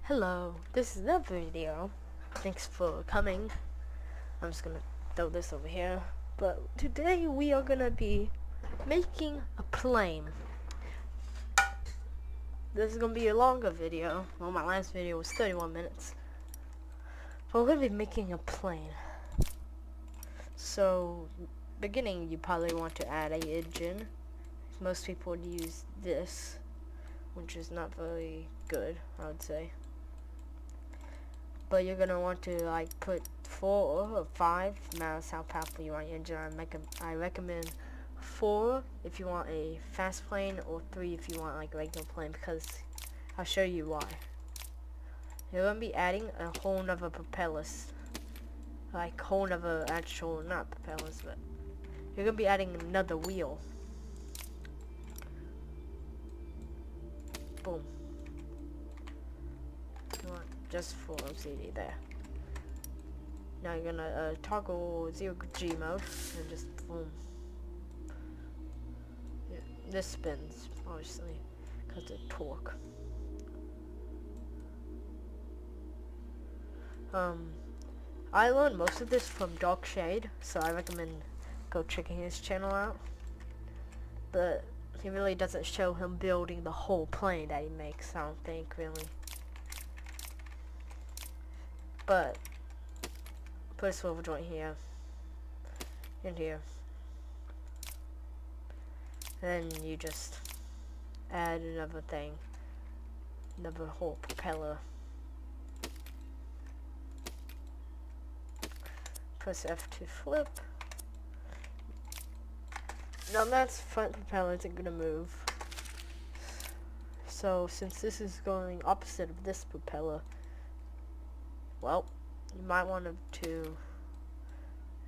Hello, this is the video. Thanks for coming. I'm just gonna throw this over here. But today we are gonna be making a plane. This is gonna be a longer video. Well, my last video was 31 minutes. But we're gonna be making a plane. So, beginning, you probably want to add a engine. Most people would use this, which is not very good, I would say. But you're gonna want to like put 4 or 5. That's how powerful you want your engine. I recommend 4 if you want a fast plane, or 3 if you want like a regular plane, because I'll show you why. You're gonna be adding a whole nother propellers, like whole nother actual, not propellers, but you're gonna be adding another wheel. Boom. Just for OCD there. Now you're gonna toggle 0G mode and just boom. Yeah, this spins obviously because of torque. I learned most of this from Dark Shade, so I recommend go checking his channel out. But he really doesn't show him building the whole plane that he makes, I don't think, really. But put a swivel joint here and here, and then you just add another thing, another whole propeller. Press F to flip. Now that's front propeller isn't gonna move. So since this is going opposite of this propeller, well, you might want to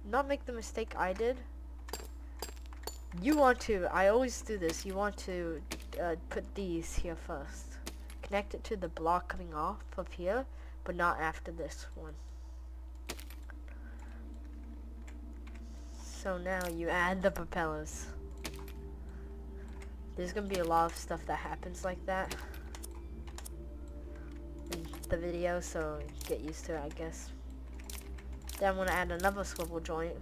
not make the mistake I did. You want to, I always do this, you want to put these here first. Connect it to the block coming off of here, but not after this one. So now you add the propellers. There's gonna be a lot of stuff that happens like that in the video, so get used to it, I guess. Then I'm gonna add another swivel joint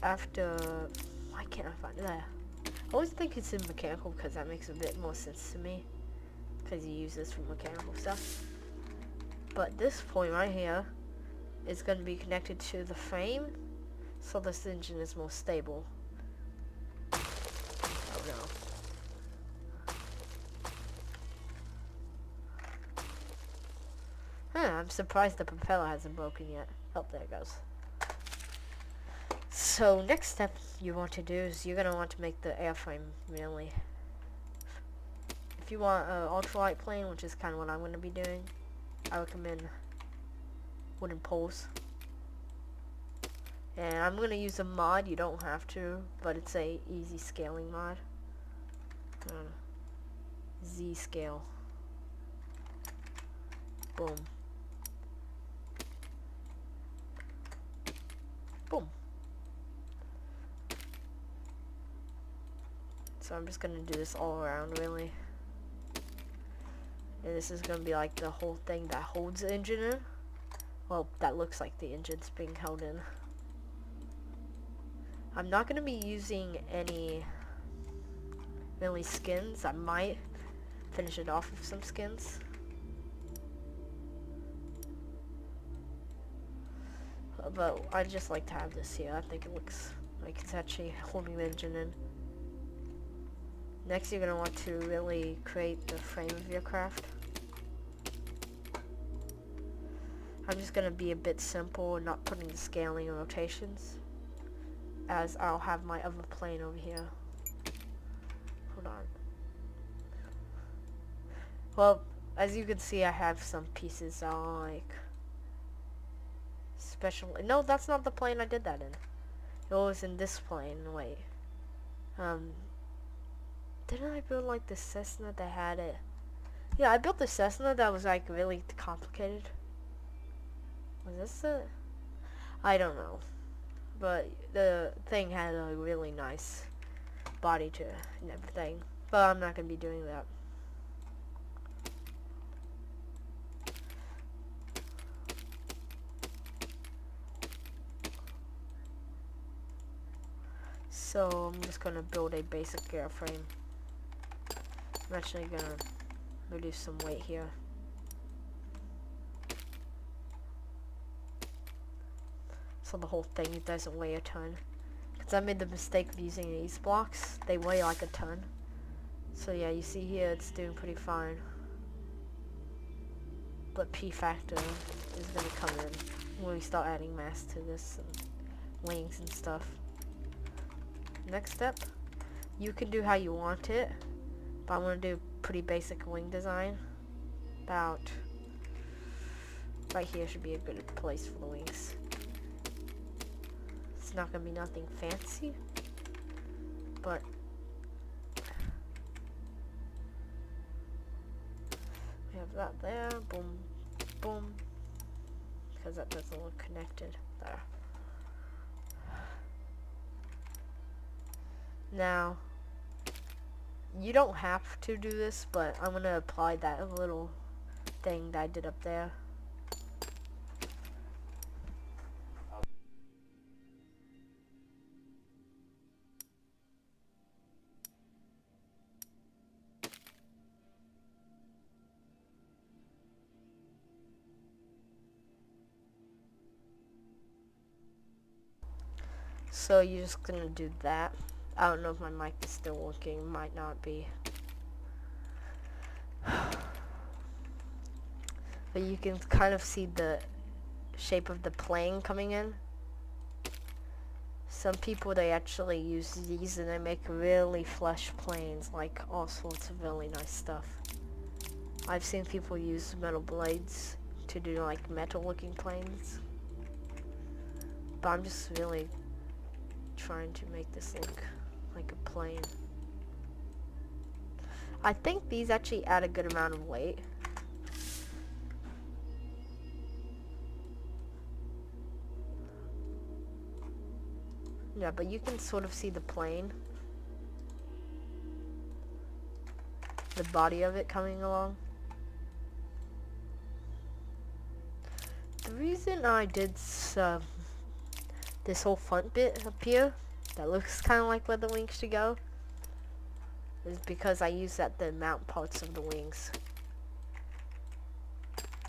after. Why can't I find it there? I always think it's in mechanical because that makes a bit more sense to me, because you use this for mechanical stuff. But this point right here is going to be connected to the frame, so this engine is more stable. Oh no. I'm surprised the propeller hasn't broken yet. Oh, there it goes. So next step you want to do is you're going to want to make the airframe, really. If you want an ultralight plane, which is kind of what I'm going to be doing, I recommend wooden poles. And I'm going to use a mod, you don't have to, but it's a easy scaling mod. Z scale. Boom. Boom. So I'm just gonna do this all around, really. And this is gonna be like the whole thing that holds the engine in. Well, that looks like the engine's being held in. I'm not gonna be using any really skins. I might finish it off with some skins. But I just like to have this here. I think it looks like it's actually holding the engine in. Next, you're going to want to really create the frame of your craft. I'm just going to be a bit simple and not putting the scaling and rotations, as I'll have my other plane over here. Hold on. Well, as you can see, I have some pieces like special. No, that's not the plane I did that in. It was in this plane. Wait. Didn't I build like the Cessna that had it? Yeah, I built the Cessna that was like really complicated. Was this it? I don't know. But the thing had a really nice body to it and everything. But I'm not going to be doing that. So I'm just gonna build a basic airframe. I'm actually gonna reduce some weight here. So the whole thing doesn't weigh a ton. Because I made the mistake of using these blocks. They weigh like a ton. So yeah, you see here it's doing pretty fine. But P factor is going to come in when we start adding mass to this and wings and stuff. Next step, you can do how you want it, but I'm going to do pretty basic wing design. About right here should be a good place for the wings. It's not going to be nothing fancy, but we have that there, boom, boom, because that doesn't look connected there. Now, you don't have to do this, but I'm going to apply that little thing that I did up there. So you're just going to do that. I don't know if my mic is still working, might not be. But you can kind of see the shape of the plane coming in. Some people, they actually use these and they make really flush planes, like all sorts of really nice stuff. I've seen people use metal blades to do like metal looking planes. But I'm just really trying to make this look like a plane. I think these actually add a good amount of weight. Yeah, but you can sort of see the plane. The body of it coming along. The reason I did this whole front bit up here that looks kind of like where the wings should go is because I use that to mount parts of the wings.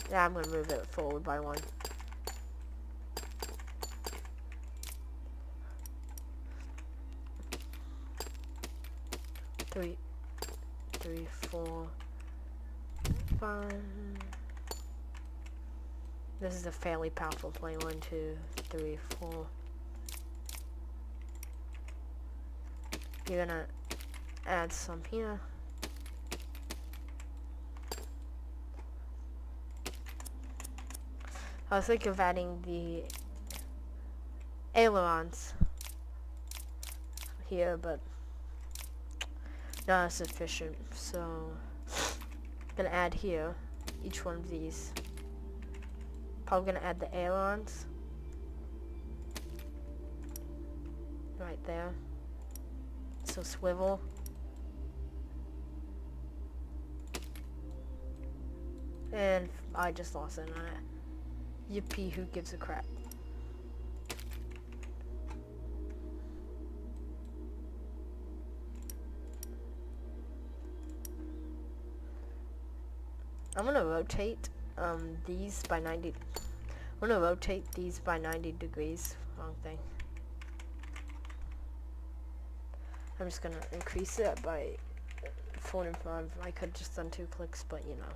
Yeah, I'm gonna move it forward by one. Three, 4, 5. This is a fairly powerful plane. 1, 2, 3, 4. You're gonna add some here. I was thinking of adding the ailerons here, but not sufficient. So I'm gonna add here each one of these. Probably gonna add the ailerons right there. So swivel. And I just lost it on it. Yippee, who gives a crap? I'm gonna rotate these by 90. I'm gonna rotate these by 90 degrees. Wrong thing. I'm just gonna increase it by 4 and 5. I could just done 2 clicks, but you know.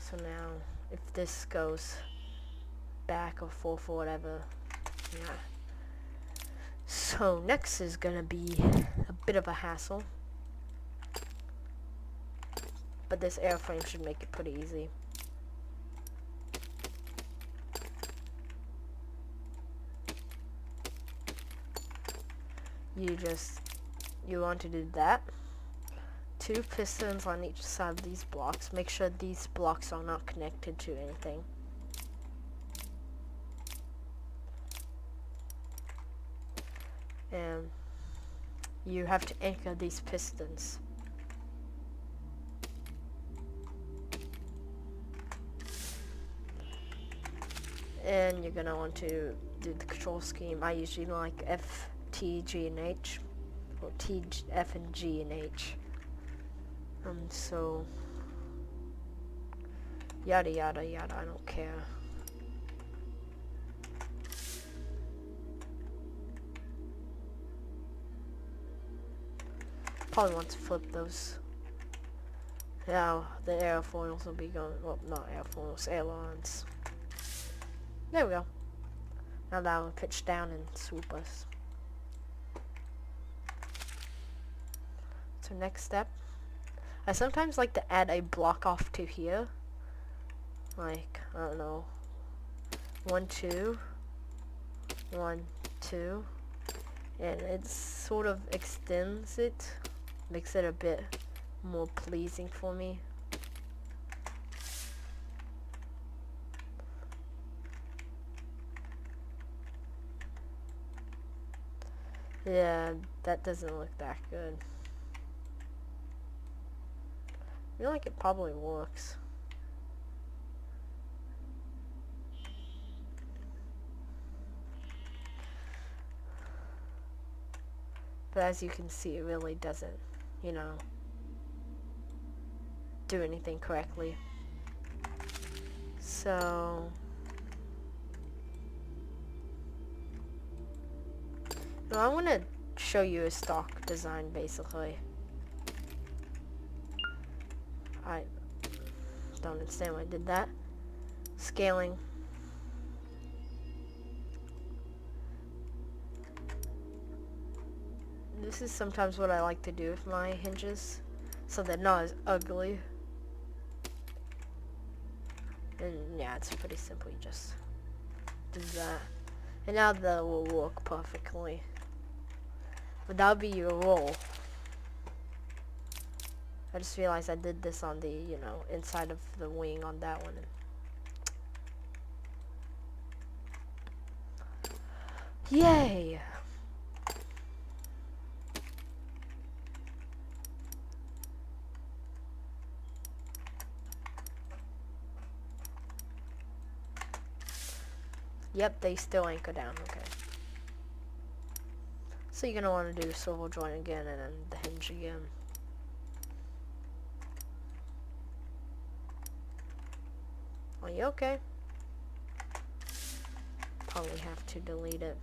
So now, if this goes back or forth or whatever, yeah. So next is gonna be a bit of a hassle. But this airframe should make it pretty easy. You want to do that. 2 pistons on each side of these blocks. Make sure these blocks are not connected to anything. And you have to anchor these pistons. And you're gonna want to do the control scheme, I usually like F, T, G, and H, or T, F, and G, and H. So yada yada yada, I don't care. Probably want to flip those. Now the airfoils will be going, well, not airfoils, ailerons. There we go. Now that will pitch down and swoop us. So next step, I sometimes like to add a block off to here. Like, I don't know, 1, 2, 1, 2, and it sort of extends it, makes it a bit more pleasing for me. Yeah, that doesn't look that good. I feel like it probably works. But as you can see, it really doesn't, you know, do anything correctly. So now I want to show you a stock design basically. I don't understand why I did that. Scaling. This is sometimes what I like to do with my hinges, so they're not as ugly. And yeah, it's pretty simple. You just do that, and now that will work perfectly. But that'll be your roll. I just realized I did this on the, you know, inside of the wing on that one. Yay! Yep, they still anchor down, okay. So you're gonna want to do swivel joint again and then the hinge again. Are you okay? Probably have to delete it.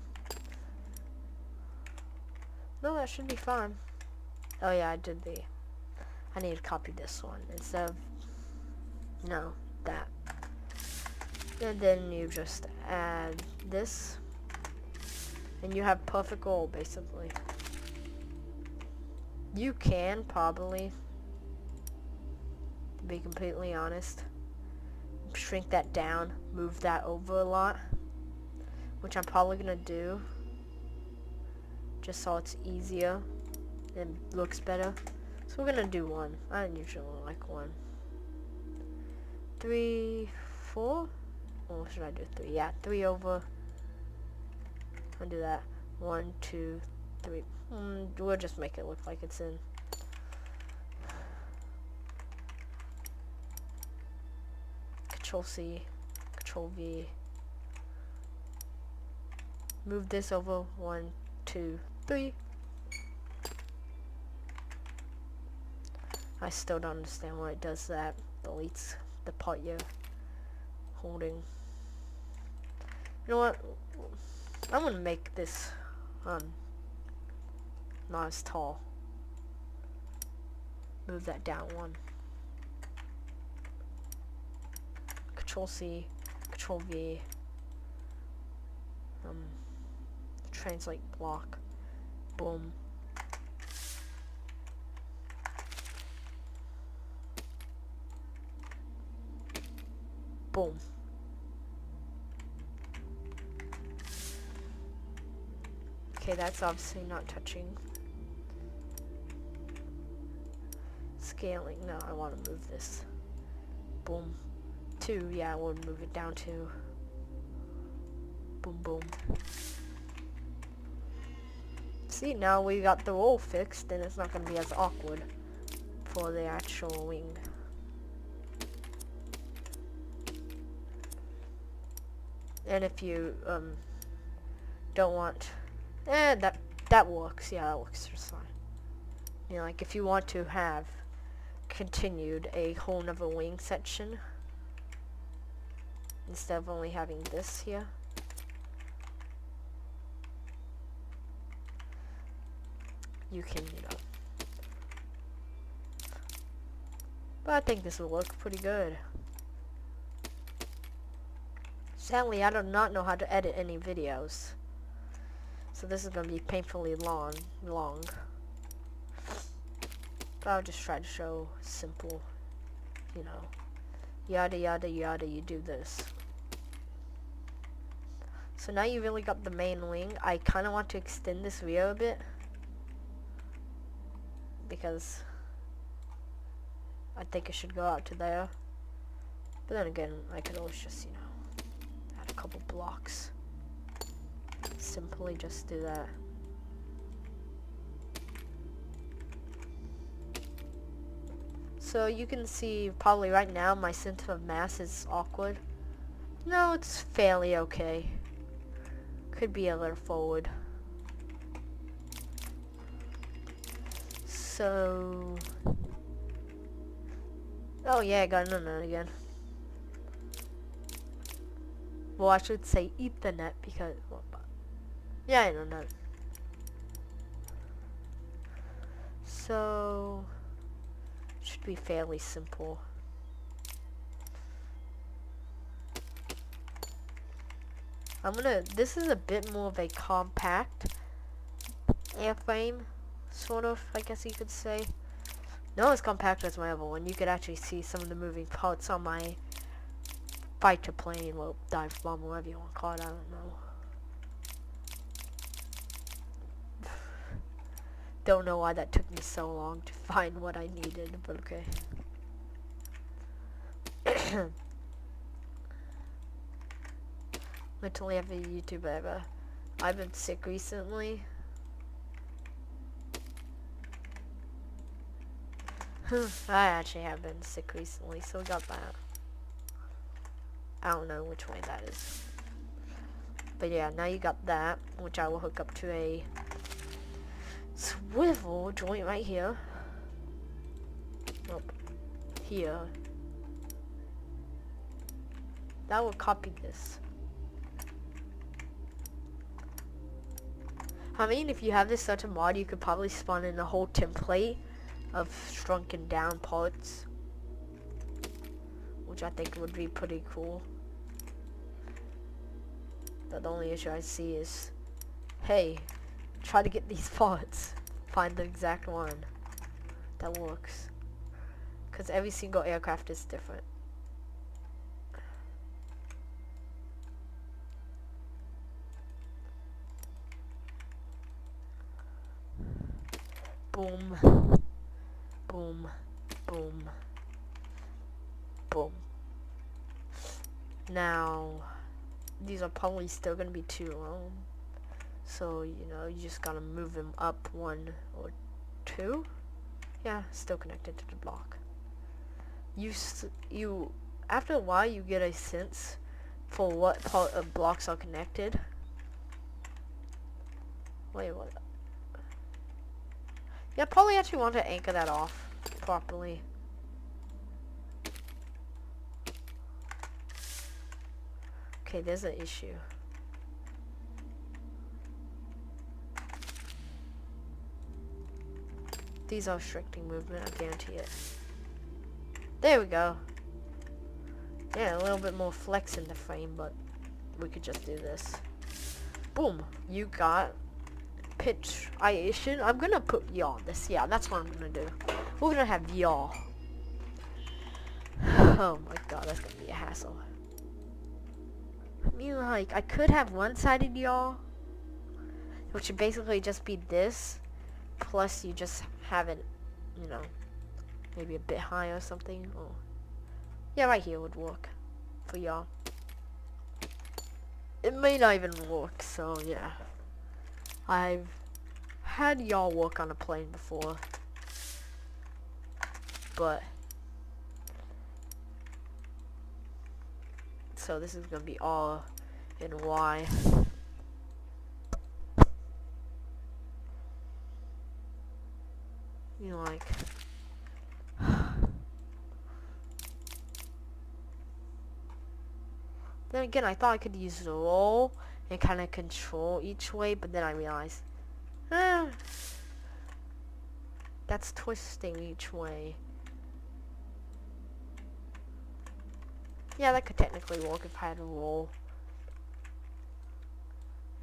No, that should be fine. Oh yeah, I need to copy this one instead of, no, that. And then you just add this, and you have perfect roll basically. You can probably, to be completely honest, shrink that down, move that over a lot, which I'm probably gonna do just so it's easier and looks better. So we're gonna do 1. I usually like 1. 3, 4. Or should I do 3? Yeah, 3 over. I'll do that. 1, 2, 3. We'll just make it look like it's in. Control C, Control V. Move this over. 1, 2, 3. I still don't understand why it does that. Deletes the part you're holding. You know what? I'm gonna make this not as tall. Move that down 1. Control C, Control V. Translate block. Boom. Boom. Okay, that's obviously not touching. Scaling. No, I want to move this. Boom. 2. Yeah, I want to move it down to. Boom, boom. See, now we got the roll fixed, and it's not going to be as awkward for the actual wing. And if you don't want, that works. Yeah, that works just fine. You know, like if you want to have continued a whole nother wing section instead of only having this here. You can, you know. But I think this will work pretty good. Sadly, I do not know how to edit any videos. So this is going to be painfully long. But I'll just try to show simple, you know, yada yada yada, you do this. So now you really got the main wing. I kind of want to extend this rear a bit, because I think it should go out to there. But then again, I could always just, you know, add a couple blocks. Simply just do that. So you can see probably right now my center of mass is awkward. No, it's fairly okay. Could be a little forward. So, oh yeah, I got an internet again. Well, I should say Ethernet because, well, yeah, internet. So, should be fairly simple. This is a bit more of a compact airframe, sort of, I guess you could say. Not as compact as my other one. You could actually see some of the moving parts on my fighter plane, well, dive bomber, whatever you want to call it, I don't know. Don't know why that took me so long to find what I needed, but okay. Mentally heavy YouTuber ever. I've been sick recently. I actually have been sick recently, so we got that. I don't know which way that is. But yeah, now you got that, which I will hook up to a swivel joint right here. Nope. Here. That will copy this. I mean, if you have this such a mod, you could probably spawn in a whole template of shrunken down parts, which I think would be pretty cool. But the only issue I see is, hey, try to get these parts, find the exact one that works, because every single aircraft is different. Boom, boom, boom, boom. Now, these are probably still going to be too long. So, you know, you just got to move them up 1 or 2. Yeah, still connected to the block. You after a while, you get a sense for what part of blocks are connected. Wait, what? Yeah, probably actually want to anchor that off properly. Okay, there's an issue. These are restricting movement, I guarantee it. There we go. Yeah, a little bit more flex in the frame, but we could just do this. Boom, you got pitchation. I'm gonna put yaw on this. Yeah, that's what I'm gonna do. We're gonna have yaw. Oh my god, that's gonna be a hassle. I mean, like, I could have one-sided yaw, which would basically just be this, plus you just have it, you know, maybe a bit high or something. Oh, yeah, right here would work for yaw. It may not even work, so yeah. I've had y'all work on a plane before, but so this is gonna be all in Y. you know, like then again, I thought I could use the roll and kind of control each way, but then I realized, that's twisting each way. Yeah, that could technically work if I had a roll.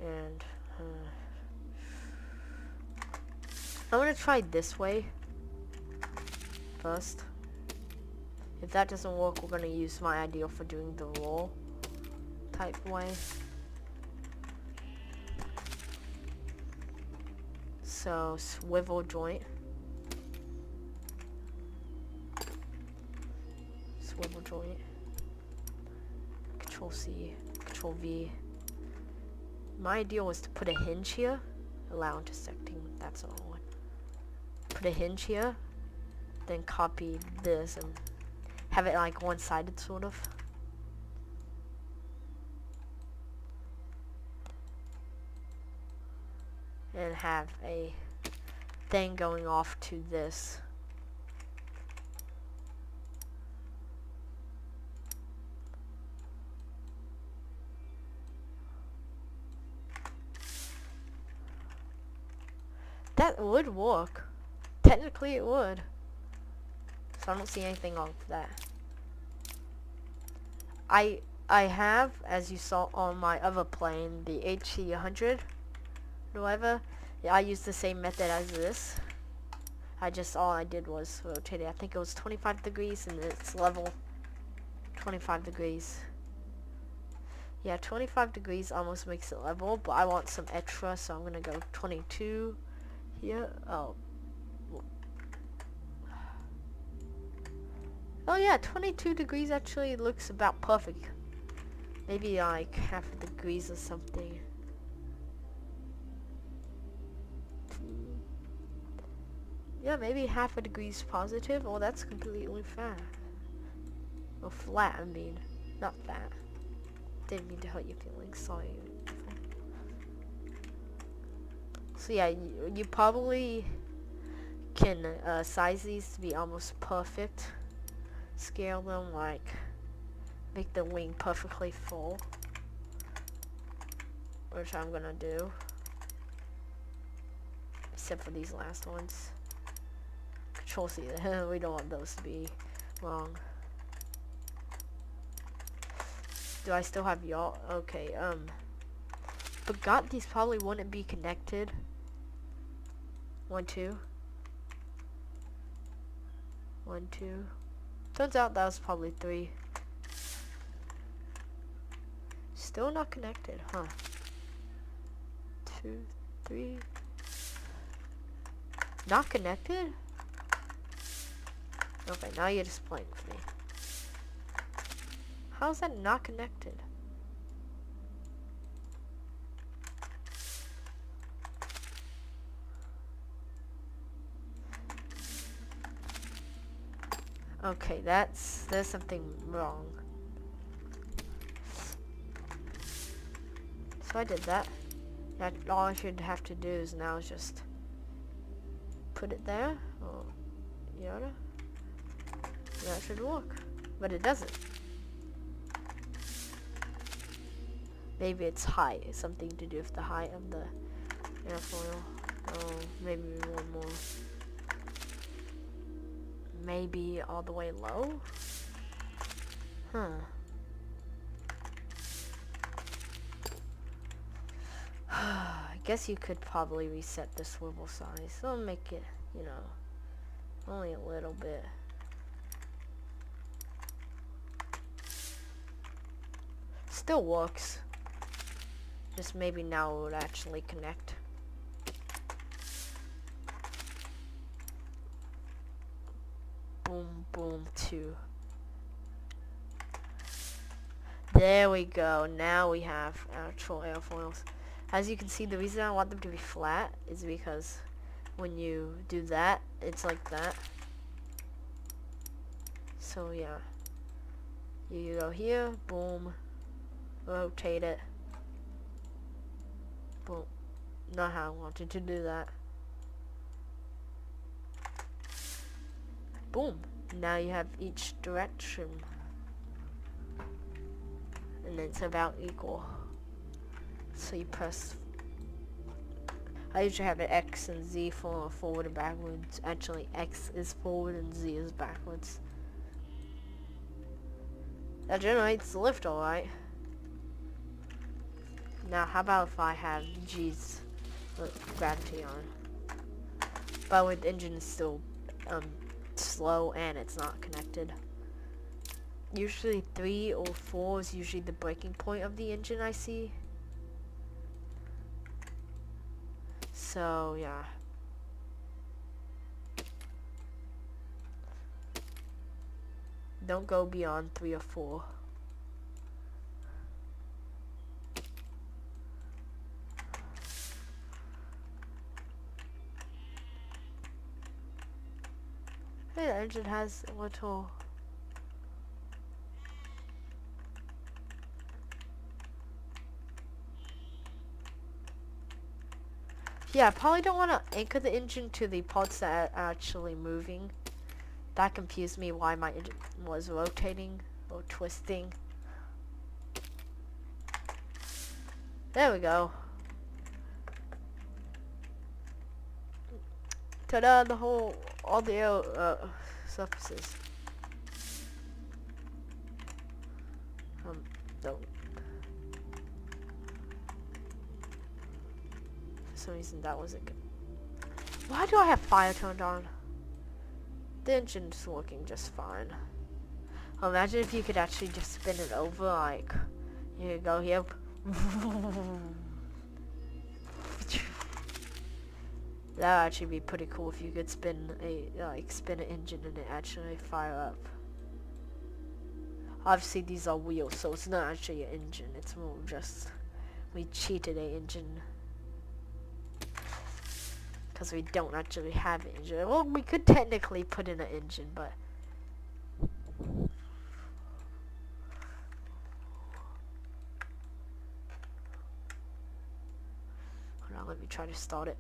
And I'm gonna try this way first. If that doesn't work, we're gonna use my idea for doing the roll type way. So swivel joint. Swivel joint. Control C, Control V. My idea was to put a hinge here. Allow intersecting, that's all I want. Put a hinge here. Then copy this and have it like one-sided sort of. And have a thing going off to this. That would work. Technically it would. So I don't see anything wrong with that. I have, as you saw on my other plane, the HC100. Whatever. Yeah, I used the same method as this. All I did was rotate it. I think it was 25 degrees and it's level 25 degrees. Yeah, 25 degrees almost makes it level, but I want some extra, so I'm gonna go 22 here. Oh yeah, 22 degrees actually looks about perfect. Maybe like half a degrees or something. Yeah, maybe half a degrees positive. Oh, that's completely fat. Or flat, I mean. Not fat. Didn't mean to hurt your feelings, sorry. So yeah, you probably can size these to be almost perfect. Scale them, like, make the wing perfectly full. Which I'm gonna do. Except for these last ones. Control C, we don't want those to be wrong. Do I still have y'all? Okay, forgot these probably wouldn't be connected. 1, 2. 1, 2. Turns out that was probably 3. Still not connected, huh? 2, 3. Not connected? Okay, now you're just playing with me. How is that not connected? Okay, there's something wrong. So I did that. Now all I should have to do is now just put it there. Oh, yada. That should work, but it doesn't. Maybe it's height. It's something to do with the height of the airfoil. Oh, maybe one more. Maybe all the way low? Huh. I guess you could probably reset the swivel size. So make it, you know, only a little bit. Still works. Just maybe now it would actually connect. Boom, boom, 2. There we go. Now we have actual airfoils. As you can see, the reason I want them to be flat is because when you do that, it's like that. So yeah. You go here, boom, rotate it. Boom. Not how I wanted to do that. Boom. Now you have each direction. And it's about equal. So you press. I usually have an X and Z for forward and backwards. Actually, X is forward and Z is backwards. That generates the lift, alright. Now, how about if I have G's gravity on? By the way, the engine is still slow and it's not connected. Usually 3 or 4 is usually the breaking point of the engine I see. So, yeah. Don't go beyond 3 or 4. Hey, the engine has a little... Yeah, I probably don't want to anchor the engine to the parts that are actually moving. That confused me why my engine was rotating or twisting. There we go. Ta-da, all the air surfaces. No. For some reason that wasn't good. Why do I have fire turned on? The engine's working just fine. Imagine if you could actually just spin it over, like, here you go, here. That would actually be pretty cool if you could spin an engine and it actually fire up. Obviously these are wheels, so it's not actually an engine, it's more just, we cheated an engine. Because we don't actually have an engine. Well, we could technically put in an engine, but... Hold on, let me try to start it.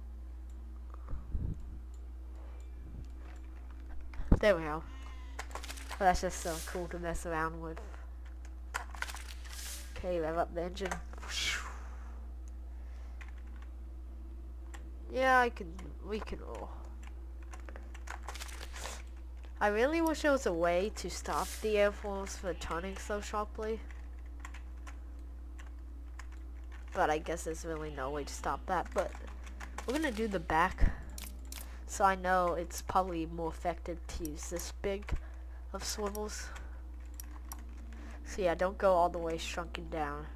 There we go. Well, that's just so cool to mess around with. Okay, rev up the engine. Yeah, we can roll. I really wish there was a way to stop the airfoils for turning so sharply. But I guess there's really no way to stop that. But we're gonna do the back. So I know it's probably more effective to use this big of swivels. So yeah, don't go all the way shrunken down.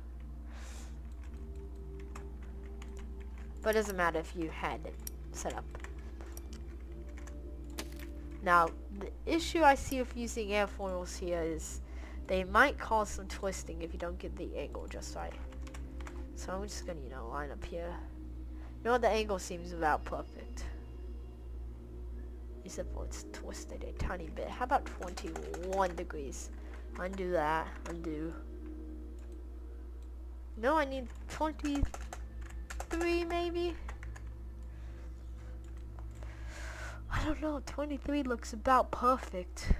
But it doesn't matter if you had it set up. Now, the issue I see with using airfoils here is they might cause some twisting if you don't get the angle just right. So I'm just gonna, line up here. The angle seems about perfect. Except for it's twisted a tiny bit. How about 21 degrees? Undo that. Undo. No, I need 23 maybe? I don't know. 23 looks about perfect.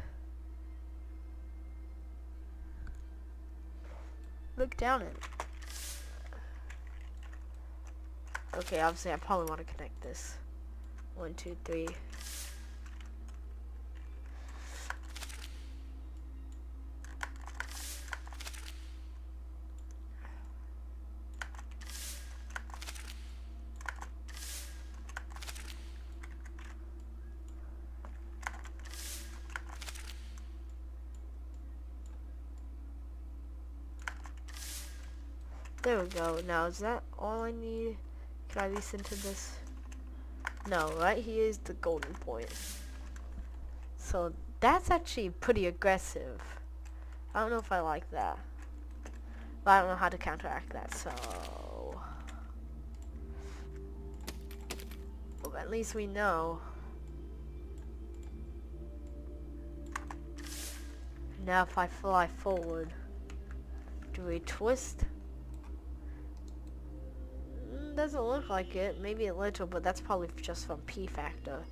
Look down at it. Okay, obviously I probably want to connect this. 1, 2, 3. There we go. Now, is that all I need? Can I lease into this? No, right here is the golden point. So, that's actually pretty aggressive. I don't know if I like that. But I don't know how to counteract that, so... Well, at least we know. Now if I fly forward, do we twist? Doesn't look like it. Maybe a little, but that's probably just from P factor.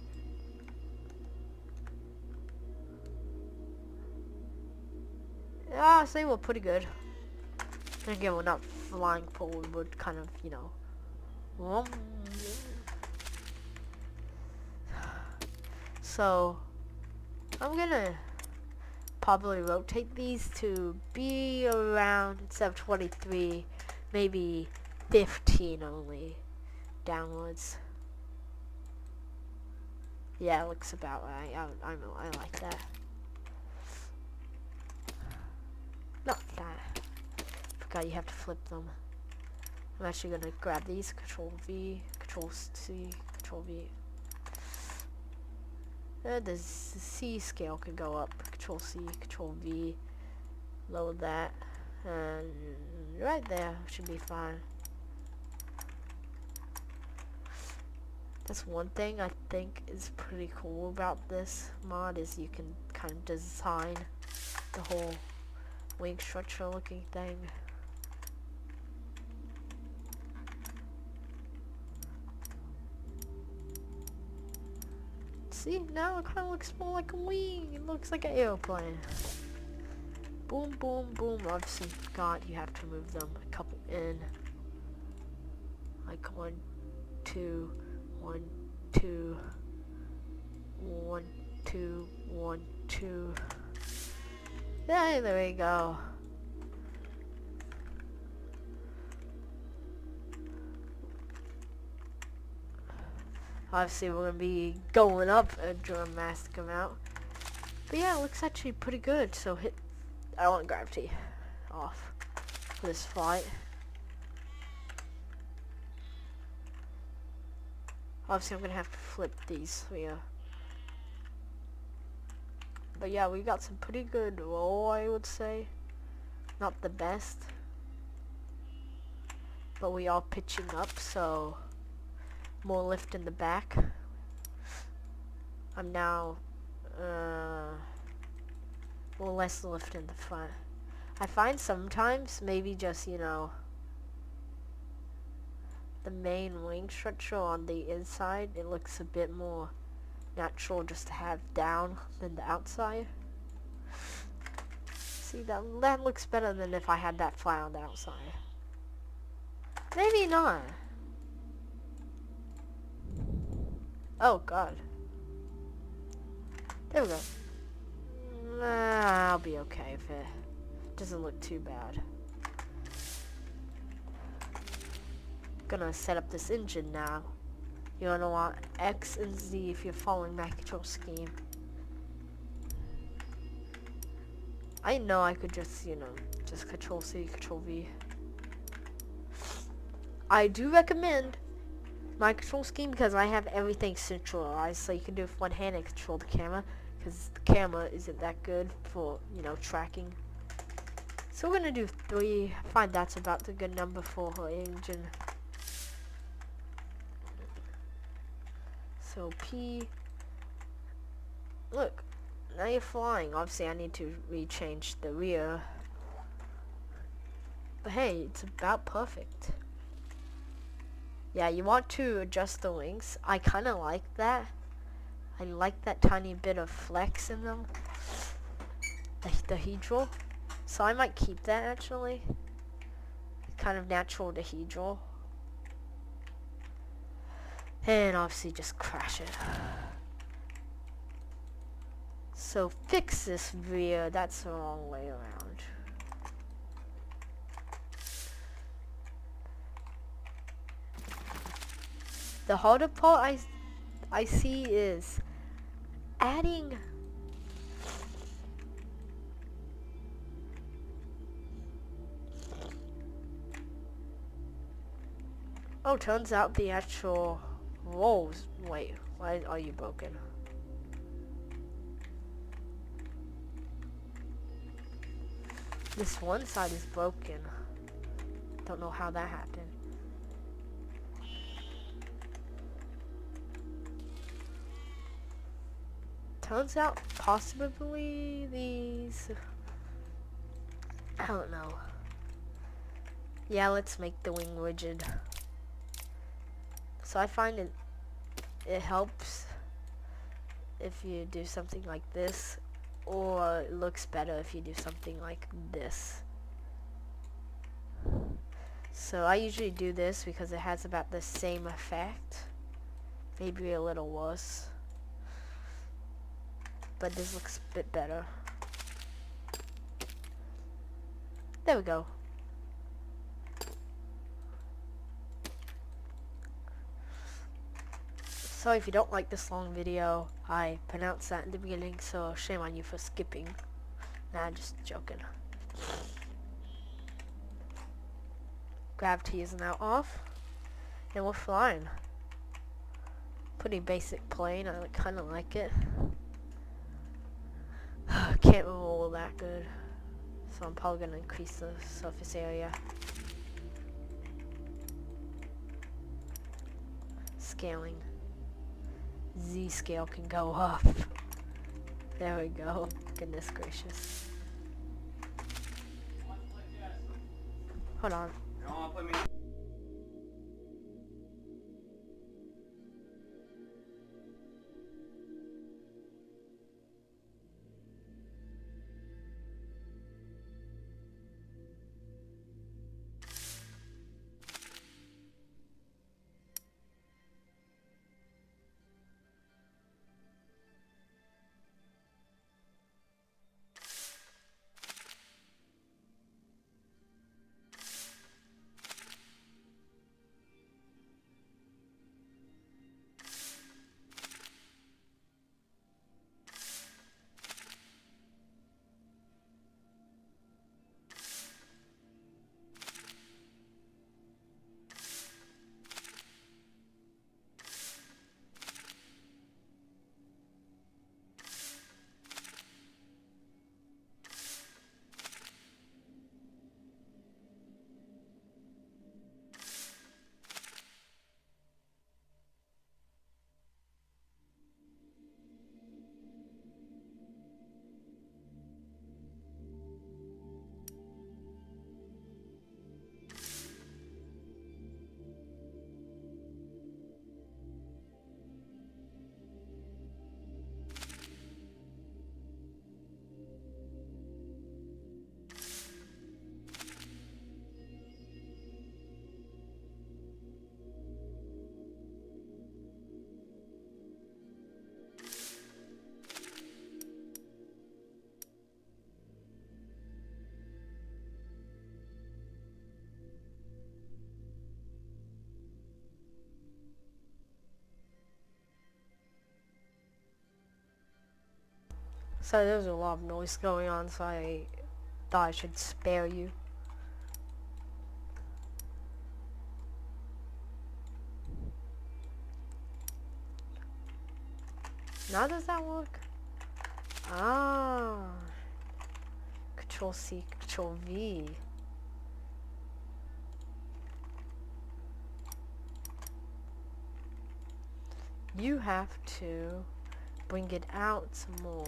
Yeah, say we're pretty good. And again, we're not flying forward, we're kind of, you know. So, I'm gonna probably rotate these to be around, instead of 23, maybe 15 only, downwards. Yeah, it looks about right. I know, I like that. Not that. Forgot you have to flip them. I'm actually gonna grab these, Control V, Control C, Control V. The C scale could go up. Control C, Control V. Lower that. And right there should be fine. That's one thing I think is pretty cool about this mod, is you can kind of design the whole wing structure looking thing. See, now it kind of looks more like a wing. It looks like an airplane. Boom, boom, boom. Obviously forgot you have to move them a couple in. Like 1, 2, 1, 2, 1, 2, 1, 2. Yeah, there we go. Obviously, we're going to be going up a dramatic amount. But yeah, it looks actually pretty good. So I want gravity off for this flight. Obviously, I'm going to have to flip these here. But yeah, we got some pretty good roll, I would say. Not the best. But we are pitching up, so more lift in the back. I'm now more less lift in the front. I find sometimes maybe just, you know, the main wing structure on the inside, it looks a bit more natural just to have down than the outside. See, that looks better than if I had that fly on the outside. Maybe not. Oh god. There we go. I'll be okay if it doesn't look too bad. Gonna set up this engine now. You're gonna want X and Z if you're following my control scheme. I know I could just, you know, just Control C, Control V. I do recommend my control scheme because I have everything centralized, so you can do it with one hand and control the camera, because the camera isn't that good for, you know, tracking. So we're gonna do 3. I find that's about the good number for her engine. So P. Look, now you're flying. Obviously, I need to rechange the rear. But hey, it's about perfect. Yeah, you want to adjust the wings. I kind of like that. I like that tiny bit of flex in them. The dihedral. So I might keep that actually. Kind of natural dihedral. And obviously just crash it. So fix this rear. That's the wrong way around. The harder part I see is adding turns out the actual rolls. Wait, why are you broken? This one side is broken. Don't know how that happened. Turns out possibly these, I don't know. Yeah, let's make the wing rigid. So I find it helps if you do something like this. or it looks better if you do something like this. So I usually do this because it has about the same effect, maybe a little worse, but this looks a bit better. There we go. Sorry if you don't like this long video. I pronounced that in the beginning, so shame on you for skipping. Nah, just joking. Gravity is now off, and we're flying. Pretty basic plane, I kind of like it. Can't roll that good, so I'm probably going to increase the surface area. Scaling. Z scale can go up. There we go. Goodness gracious. Hold on. So there's a lot of noise going on, so I thought I should spare you. Now does that work? Ah. Control C, Control V. You have to bring it out some more.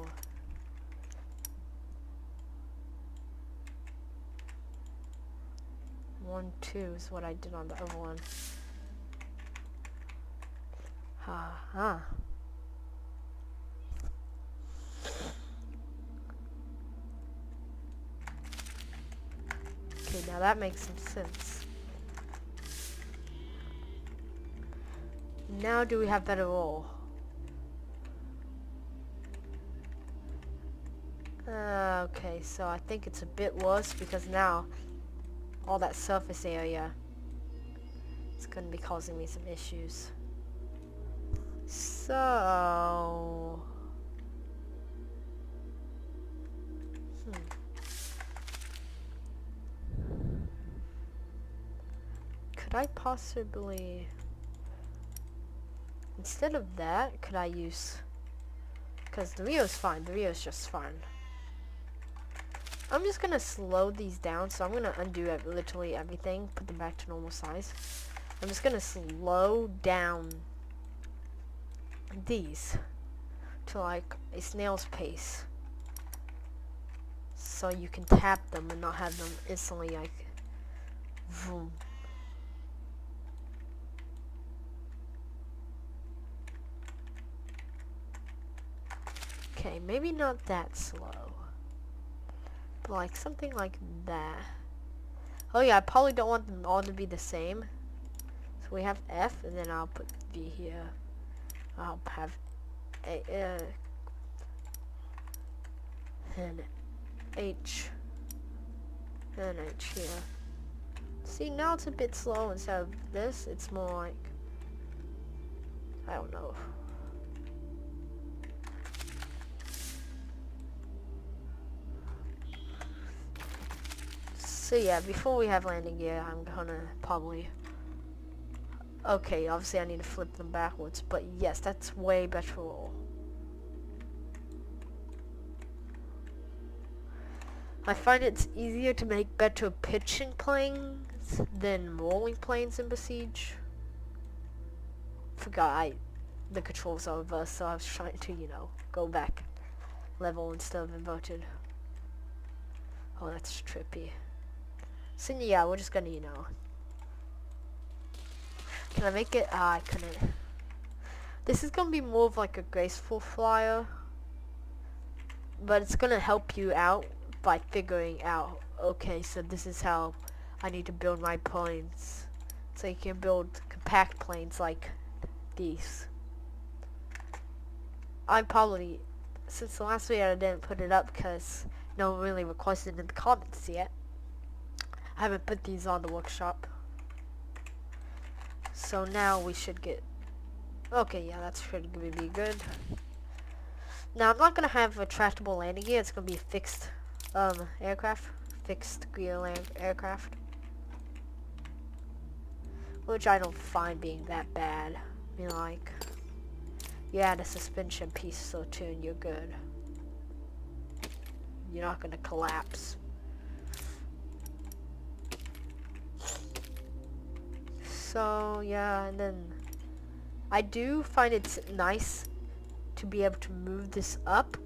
One, two is what I did on the other one. Ha. Okay, now that makes some sense. Now do we have better roll? Okay, so I think it's a bit worse because now all that surface area is going to be causing me some issues. So could I possibly, instead of that, could I use, because the Rio's fine, the Rio's just fine. I'm just gonna slow these down, so I'm gonna undo literally everything, put them back to normal size. I'm just gonna slow down these to like a snail's pace, so you can tap them and not have them instantly like vroom. Okay, maybe not that slow. But like something like that. Oh yeah, I probably don't want them all to be the same. So we have F, and then I'll put V here. I'll have A, and H, and H here. See, now it's a bit slow. Instead of this, it's more like, I don't know. So yeah, before we have landing gear, I'm gonna probably... Okay, obviously I need to flip them backwards, but yes, that's way better roll. I find it's easier to make better pitching planes than rolling planes in Besiege. The controls are reversed, so I was trying to, you know, go back level instead of inverted. Oh, that's trippy. So yeah, we're just gonna, you know... Can I make it? I couldn't. This is gonna be more of like a graceful flyer, but it's gonna help you out by figuring out, okay, so this is how I need to build my planes. So you can build compact planes like these. I probably, since the last video I didn't put it up because no one really requested in the comments yet. I haven't put these on the workshop. So now we should get... Okay, yeah, that's pretty gonna be good. Now I'm not gonna have a retractable landing gear. It's gonna be a fixed aircraft, fixed gear aircraft, which I don't find being that bad. I mean, like, you add a suspension piece or two and you're good. You're not gonna collapse. So yeah, and then I do find it's nice to be able to move this up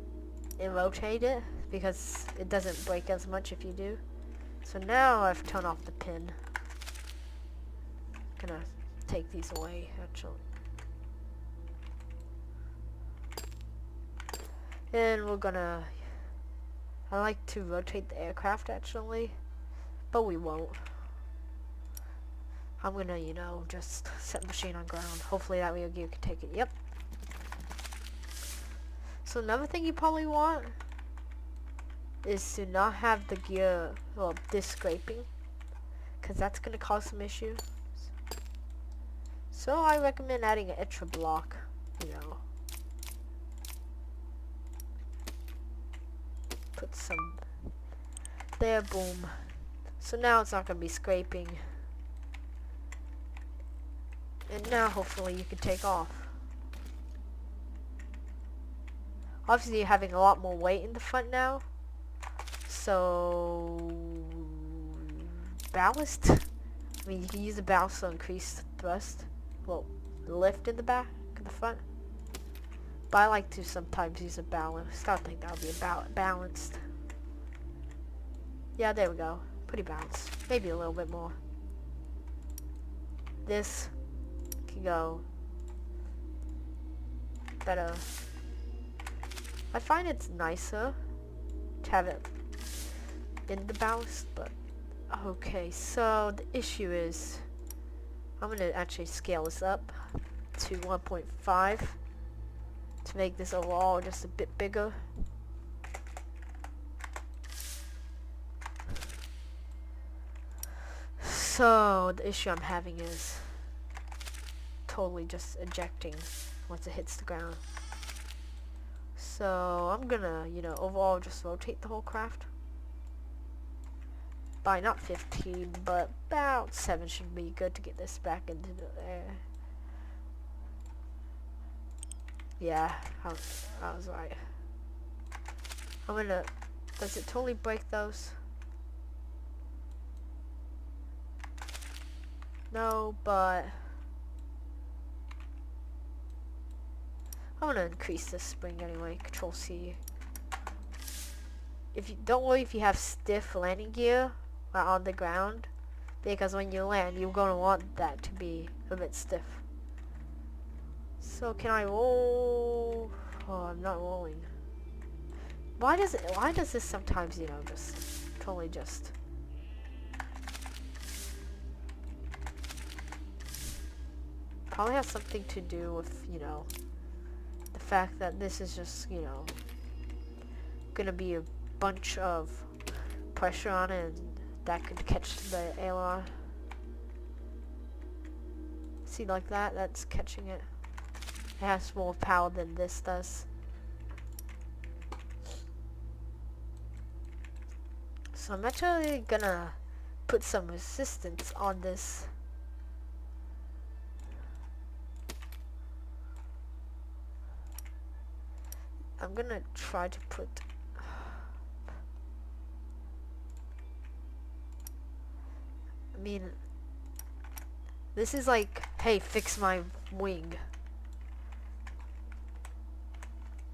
and rotate it because it doesn't break as much if you do. So now I've turned off the pin. Gonna take these away actually. And we're gonna... I like to rotate the aircraft actually, but we won't. I'm gonna, you know, just set the machine on ground. Hopefully that way gear can take it. Yep. So another thing you probably want is to not have the gear, well, this scraping, because that's gonna cause some issues. So I recommend adding an extra block, you know. Put some there, boom. So now it's not gonna be scraping. And now hopefully you can take off. Obviously you're having a lot more weight in the front now. So ballast. I mean, you can use the ballast to increase thrust. Well, lift in the back of the front. But I like to sometimes use a ballast. I don't think that would be about balanced. Yeah, there we go. Pretty balanced. Maybe a little bit more. This can go better. I find it's nicer to have it in the ballast, but okay, so the issue is I'm gonna actually scale this up to 1.5 to make this overall just a bit bigger. So the issue I'm having is totally just ejecting once it hits the ground. So I'm gonna, you know, overall just rotate the whole craft by not 15, but about 7 should be good to get this back into the air. Yeah, I was right. I'm gonna... Does it totally break those? No, but... I'm gonna increase this spring anyway. Control C. If you don't worry if you have stiff landing gear on the ground, because when you land, you're gonna want that to be a bit stiff. So can I roll? Oh, I'm not rolling. Why does this sometimes, you know, just totally just... Probably has something to do with, you know, the fact that this is just, you know, gonna be a bunch of pressure on it, and that could catch the aileron. See, like that? That's catching it. It has more power than this does. So I'm actually gonna put some resistance on this. I'm gonna try to put... I mean, this is like, hey, fix my wing.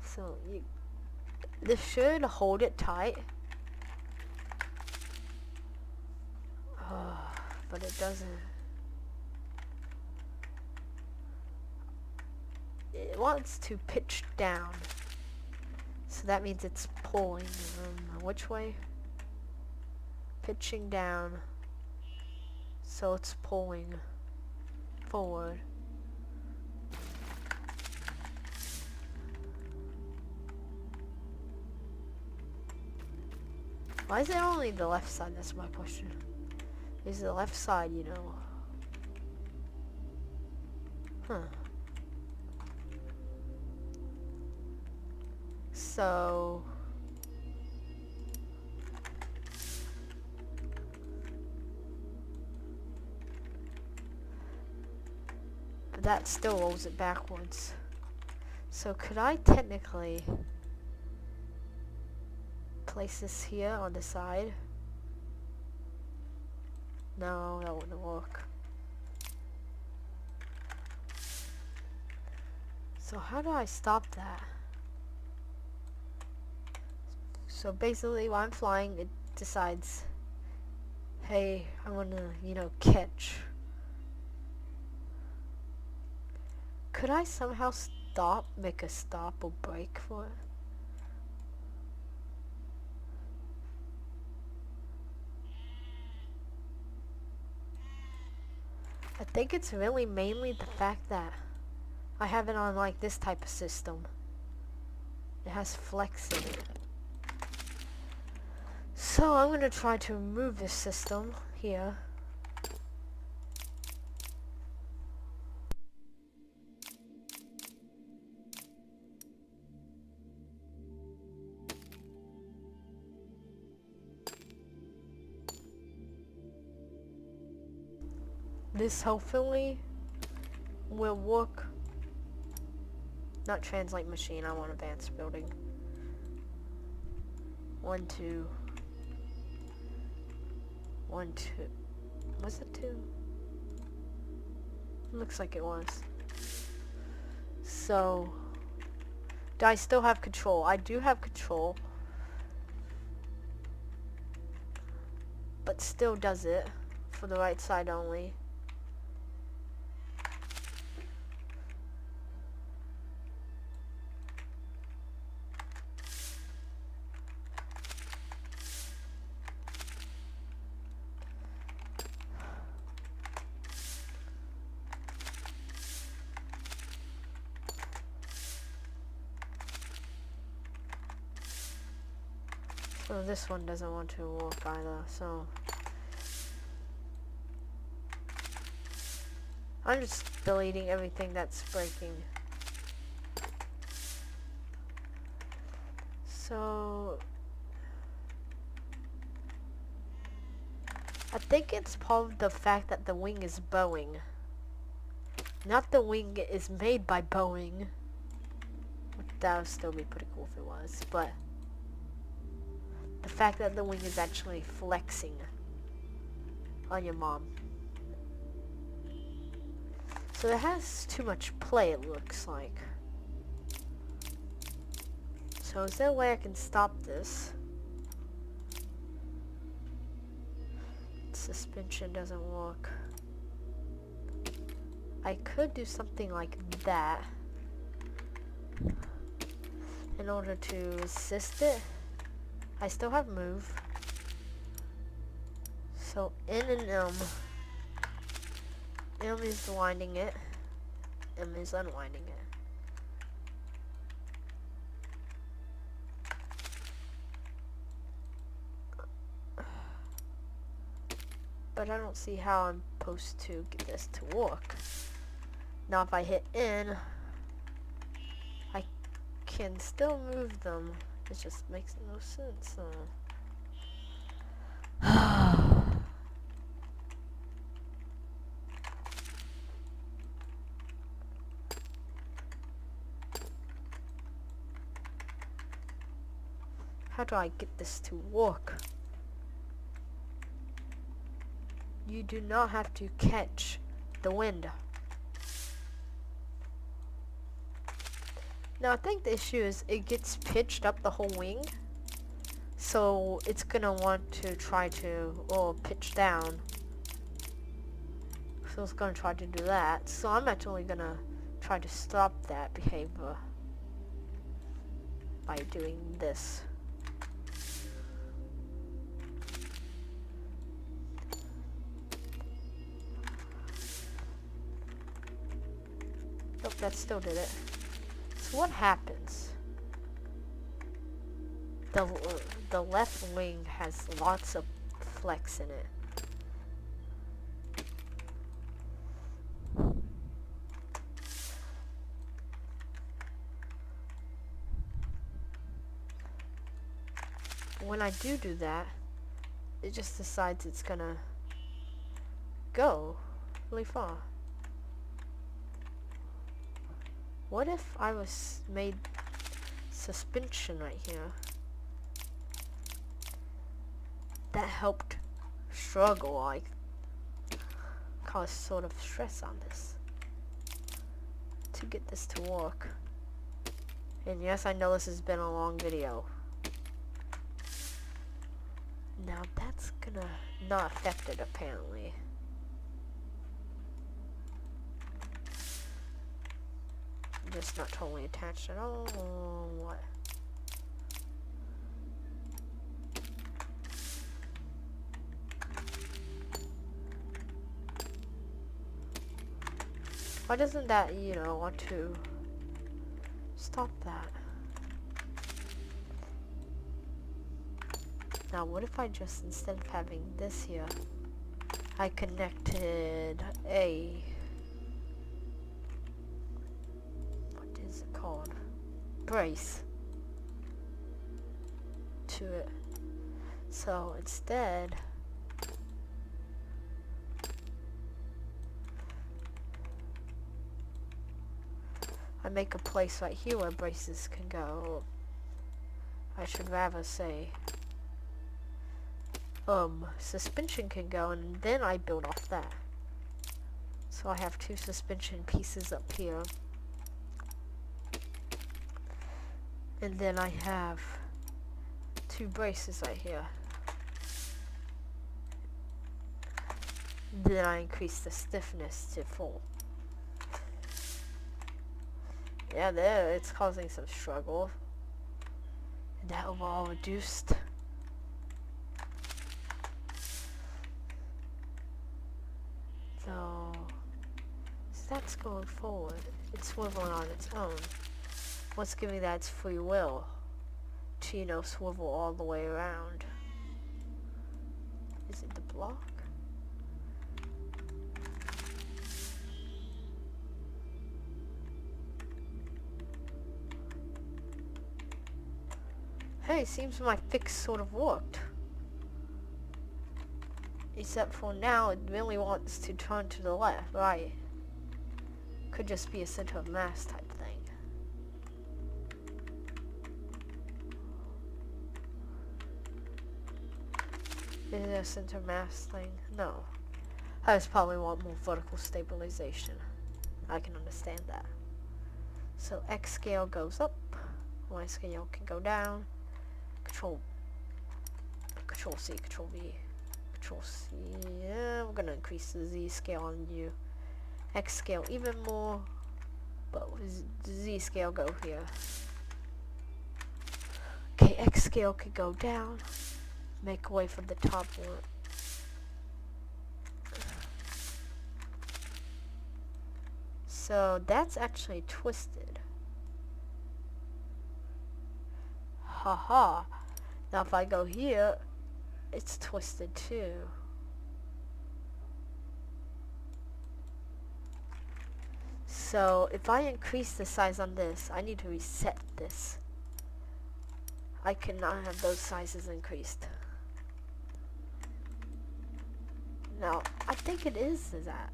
So this should hold it tight. But it doesn't. It wants to pitch down. So that means it's pulling. Which way? Pitching down. So it's pulling forward. Why is it only the left side? That's my question. Is the left side, you know? Huh. So... But that still rolls it backwards. So could I technically place this here on the side? No, that wouldn't work. So how do I stop that? So basically while I'm flying, it decides, hey, I wanna, you know, catch. Could I somehow stop, make a stop or break for it? I think it's really mainly the fact that I have it on like this type of system. It has flex in it. So I'm gonna try to remove this system here. This hopefully will work. Not translate machine, I want advanced building. 1, 2. 1, 2. Was it 2? Looks like it was. So, do I still have control? I do have control. But still does it for the right side only. So this one doesn't want to work either, so I'm just deleting everything that's breaking. So I think it's part of the fact that the wing is Boeing. Not the wing is made by Boeing. That would still be pretty cool if it was, but the fact that the wing is actually flexing on your mom. So it has too much play, it looks like. So is there a way I can stop this? Suspension doesn't work. I could do something like that in order to assist it. I still have move. So N and M. M is winding it. M is unwinding it. But I don't see how I'm supposed to get this to work. Now if I hit N, I can still move them. It just makes no sense. How do I get this to work? You do not have to catch the wind. Now I think the issue is it gets pitched up the whole wing. So it's gonna want to try to, pitch down. So it's gonna try to do that. So I'm actually gonna try to stop that behavior by doing this. Nope, that still did it. So what happens? The left wing has lots of flex in it. When I do that, it just decides it's gonna go really far. What if I was made suspension right here? That helped struggle, like cause sort of stress on this to get this to work. And yes, I know this has been a long video. Now that's gonna not affect it apparently. Just not totally attached at all. What? Why doesn't that, want to stop that? Now what if I just, instead of having this here, I connected a, what is it called? Brace to it. So instead, I make a place right here where braces can go. I should rather say suspension can go, and then I build off that. So I have two suspension pieces up here. And then I have two braces right here. Then I increase the stiffness to full. Yeah, there, it's causing some struggle. And that overall reduced. So that's going forward. It's swiveling on its own. What's giving that its free will to, swivel all the way around? Is it the block? Hey, seems my fix sort of worked. Except for now, it really wants to turn to the left, right? Could just be a center of mass type thing. Is it a center of mass thing? No. I just probably want more vertical stabilization. I can understand that. So X scale goes up, Y scale can go down. Control C, Control V, Control C. Yeah, we're gonna increase the Z scale on you. X scale even more, but Z scale go here. Okay, X scale could go down. Make way for the top one. So that's actually twisted. Haha. Now if I go here, it's twisted too. So if I increase the size on this, I need to reset this. I cannot have those sizes increased. Now, I think it is that.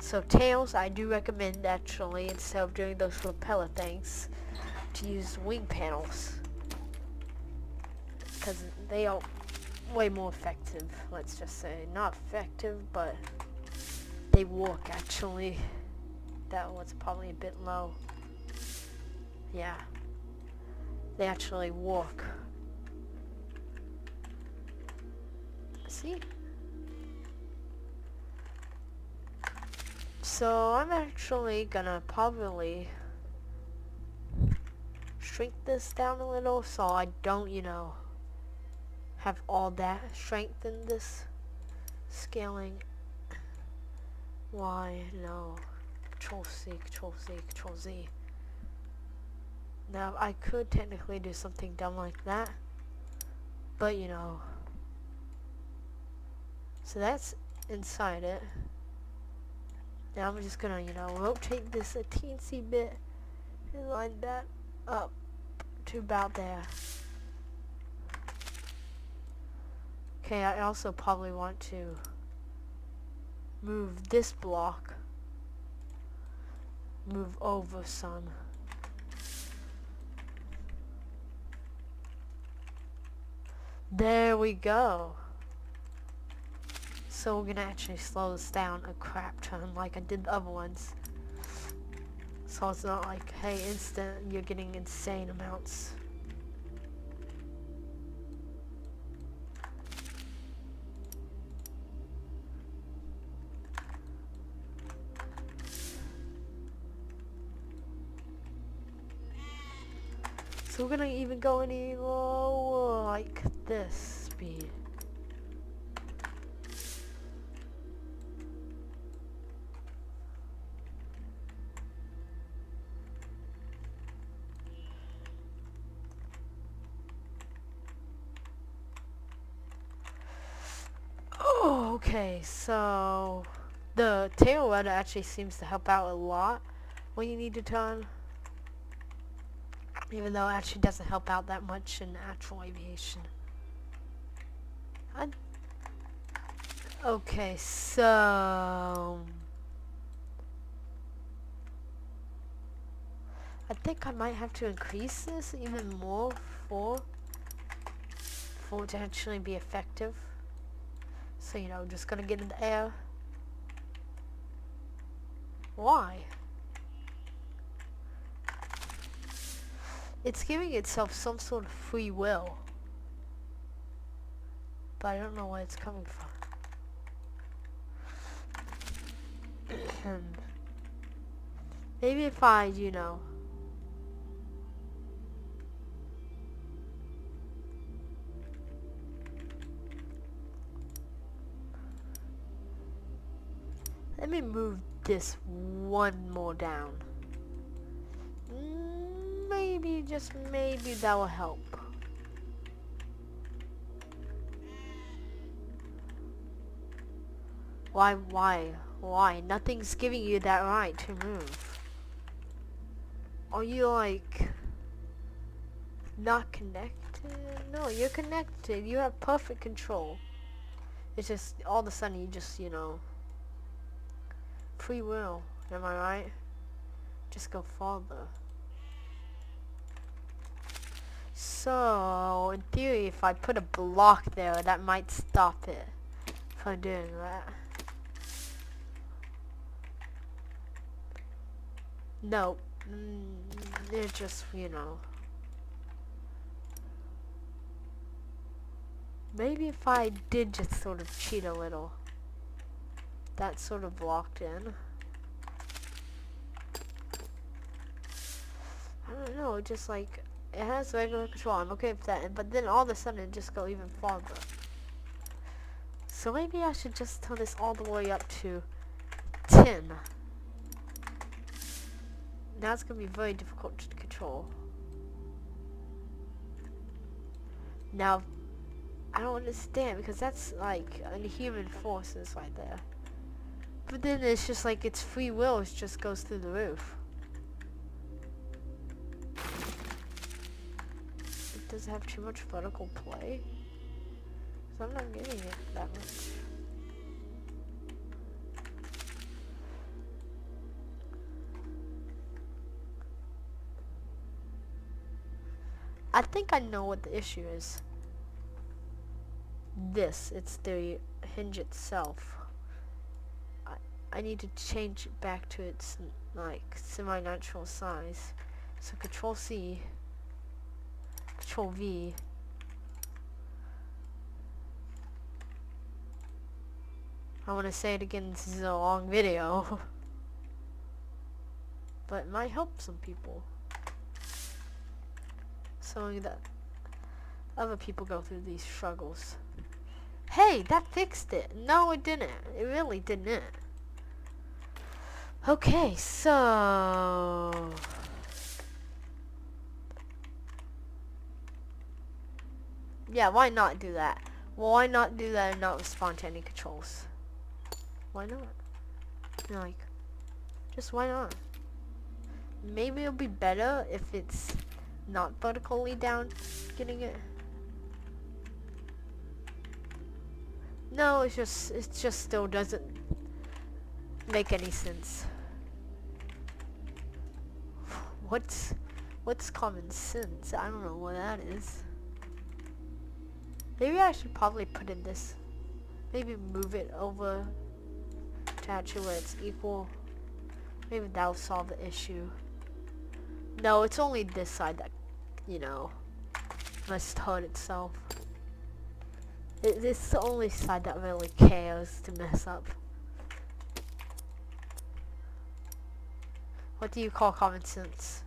So tails, I do recommend actually, instead of doing those propeller things, to use wing panels. Because they are way more effective, let's just say. Not effective, but they work actually. That was probably a bit low. Yeah. They actually work. See? So I'm actually gonna probably shrink this down a little so I don't, you know, have all that strength in this scaling. Why? No. Control C, Control C, Control Z. Now I could technically do something dumb like that, but you know. So that's inside it. Now I'm just gonna, you know, rotate this a teensy bit and line that up to about there. Okay, I also probably want to move this block, move over some. There we go. So we're gonna actually slow this down a crap ton like I did the other ones. So it's not like, hey, instant, you're getting insane amounts. So we're gonna even go any lower like this speed. Oh, okay, so the tail rudder actually seems to help out a lot when you need to turn. Even though it actually doesn't help out that much in actual aviation. Okay, so I think I might have to increase this even more for it to actually be effective. So, you know, just gonna get in the air. Why? It's giving itself some sort of free will. But I don't know where it's coming from. Maybe if I, you know, let me move this one more down. Maybe, just maybe that will help. Why? Nothing's giving you that right to move. Are you like not connected? No, you're connected. You have perfect control. It's just all of a sudden you just, you know, free will. Am I right? Just go farther. So, in theory, if I put a block there, that might stop it from doing that. No, it just, you know. Maybe if I did just sort of cheat a little. That's sort of blocked in. I don't know, just like It has regular control. I'm okay with that. But then all of a sudden it just go even farther. So maybe I should just turn this all the way up to 10. Now it's going to be very difficult to control. Now, I don't understand because that's like unhuman forces right there. But then it's just like its free will just goes through the roof. It doesn't have too much vertical play. So I'm not getting it that much. I think I know what the issue is. It's the hinge itself. I need to change it back to its like semi-natural size. So Control C, Control V. I want to say it again, this is a long video. But it might help some people. So that other people go through these struggles. Hey, that fixed it. No, it didn't. It really didn't. Okay, so... yeah, why not do that? Well, why not do that and not respond to any controls? Why not? Like, just why not? Maybe it'll be better if it's not vertically down getting it. No, it just still doesn't make any sense. What's common sense? I don't know what that is. Maybe I should probably put in this. Maybe move it over to actually where it's equal. Maybe that'll solve the issue. No, it's only this side that, you know, must hurt itself. It's the only side that really cares to mess up. What do you call common sense?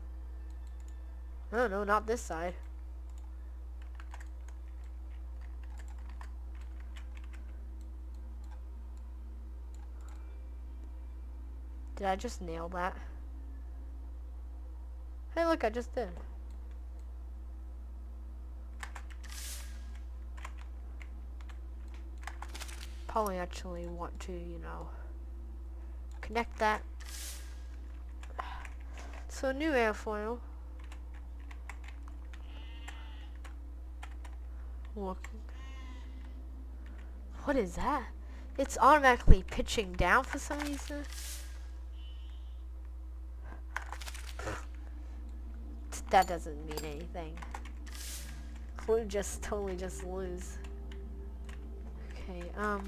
I don't know, not this side. Did I just nail that? Hey, look, I just did. Probably actually want to, you know, connect that. So, new airfoil. Working. What is that? It's automatically pitching down for some reason. That doesn't mean anything. We'll just totally just lose. Okay, I'm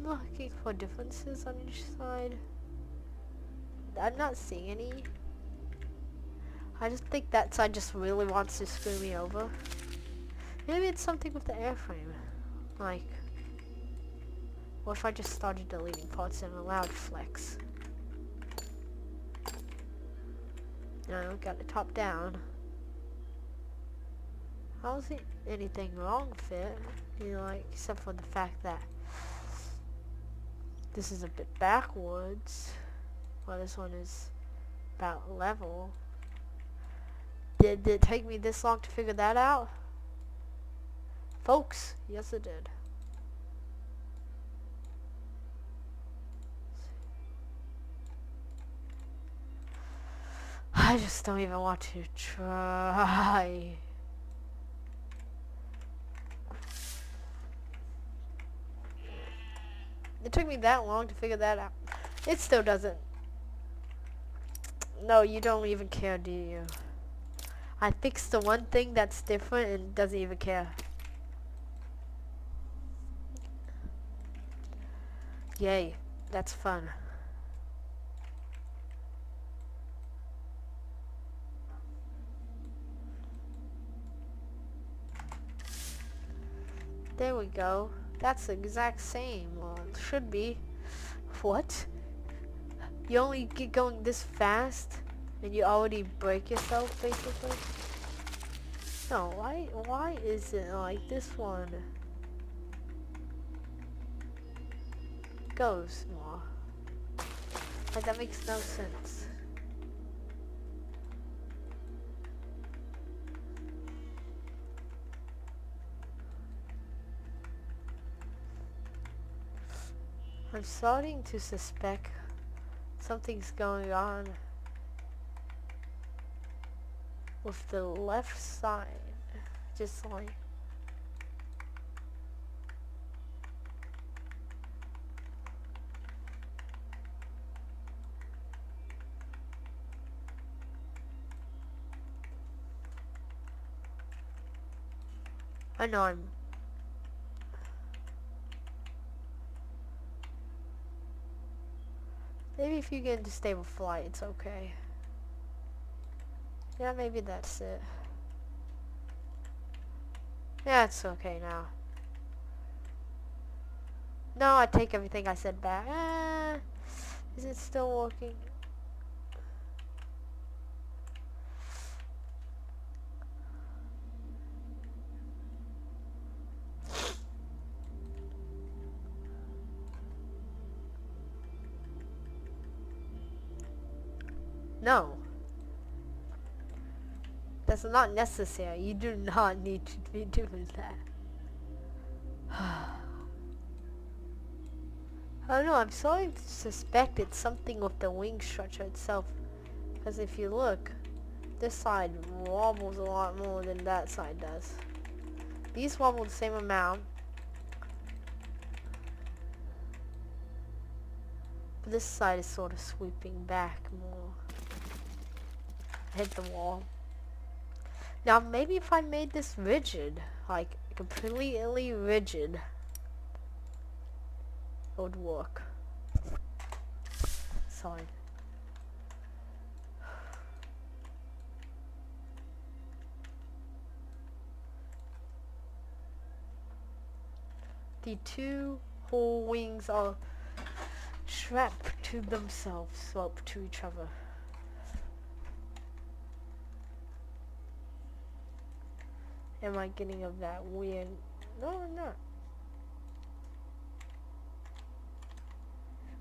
looking for differences on each side. I'm not seeing any. I just think that side just really wants to screw me over. Maybe it's something with the airframe. Like, what if I just started deleting parts and allowed flex? No, got it top down. I don't see anything wrong with it, you know, like, except for the fact that this is a bit backwards, while this one is about level. Did it take me this long to figure that out? Folks, yes it did. I just don't even want to try. It took me that long to figure that out. It still doesn't. No, you don't even care, do you? I fixed the one thing that's different and doesn't even care. Yay, that's fun. There we go. That's the exact same. Well, it should be. What? You only get going this fast And you already break yourself, basically? No, why is it like this one goes more? Like, that makes no sense. I'm starting to suspect something's going on with the left side. Just like, I know I'm maybe if you get into stable flight, it's okay. Yeah, maybe that's it. Yeah, it's okay now. No, I take everything I said back. Is it still working? No. That's not necessary. You do not need to be doing that. I don't know, I'm starting to suspect it's something with the wing structure itself. Because if you look, this side wobbles a lot more than that side does. These wobble the same amount. But this side is sort of sweeping back more. Hit the wall. Now maybe if I made this rigid, like completely rigid, it would work. Sorry. The two whole wings are strapped to themselves, sloped to each other. Am I getting of that weird? No, I'm not.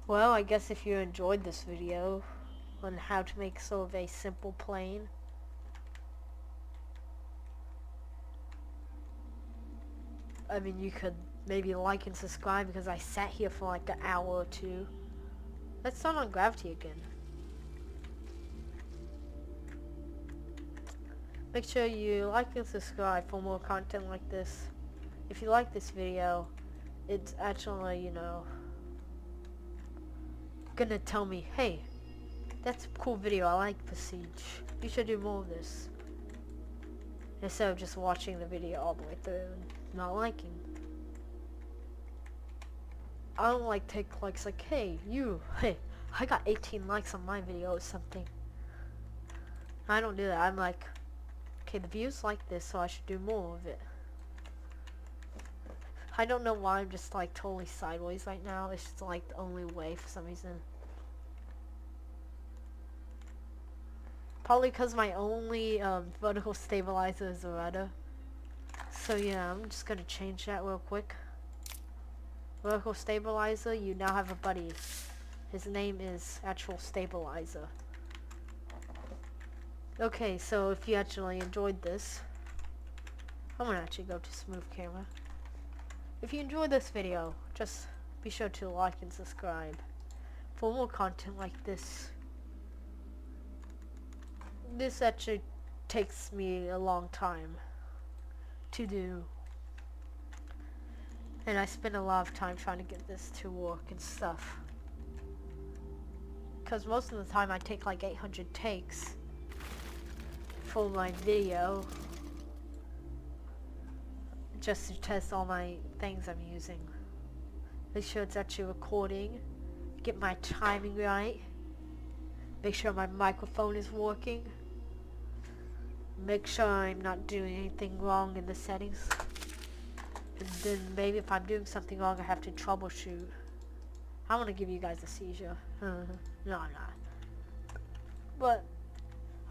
Well, I guess if you enjoyed this video on how to make sort of a simple plane, I mean, you could maybe like and subscribe because I sat here for like an hour or two. Let's start on gravity again. Make sure you like and subscribe for more content like this. If you like this video, it's actually, you know, gonna tell me, hey, that's a cool video, I like Besiege. You should do more of this. Instead of just watching the video all the way through and not liking. I don't like take likes like, hey, I got 18 likes on my video or something. I don't do that. I'm like, okay, the views like this, so I should do more of it. I don't know why I'm just like totally sideways right now. It's just like the only way for some reason. Probably because my only vertical stabilizer is a rudder. So yeah, I'm just gonna change that real quick. Vertical stabilizer, you now have a buddy. His name is Actual Stabilizer. Okay, so if you actually enjoyed this, I'm gonna actually go to smooth camera. If you enjoyed this video, just be sure to like and subscribe for more content like this. This actually takes me a long time to do. And I spend a lot of time trying to get this to work and stuff. Because most of the time I take like 800 takes for my video. Just to test all my things I'm using. Make sure it's actually recording. Get my timing right. Make sure my microphone is working. Make sure I'm not doing anything wrong in the settings. And then maybe if I'm doing something wrong, I have to troubleshoot. I want to give you guys a seizure. No, I'm not. But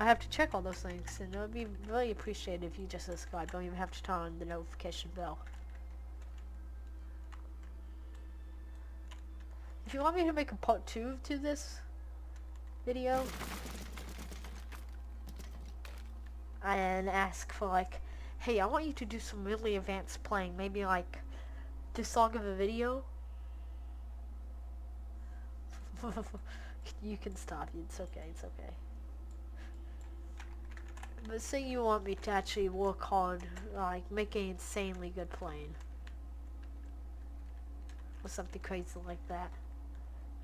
I have to check all those things, and it would be really appreciated if you just subscribe. Don't even have to turn on the notification bell. If you want me to make a part 2 to this video, and ask for like, hey, I want you to do some really advanced playing, maybe like this long of a video, you can stop. It's okay, it's okay. But say you want me to actually work hard, like make an insanely good plane, or something crazy like that,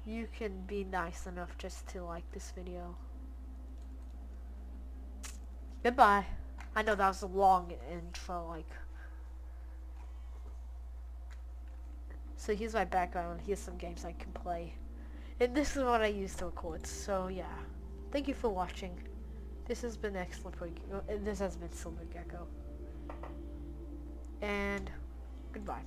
you can be nice enough just to like this video. Goodbye. I know that was a long intro, like. So here's my background, here's some games I can play. And this is what I use to record, so yeah. Thank you for watching. This has been This has been Silver Gecko. And goodbye.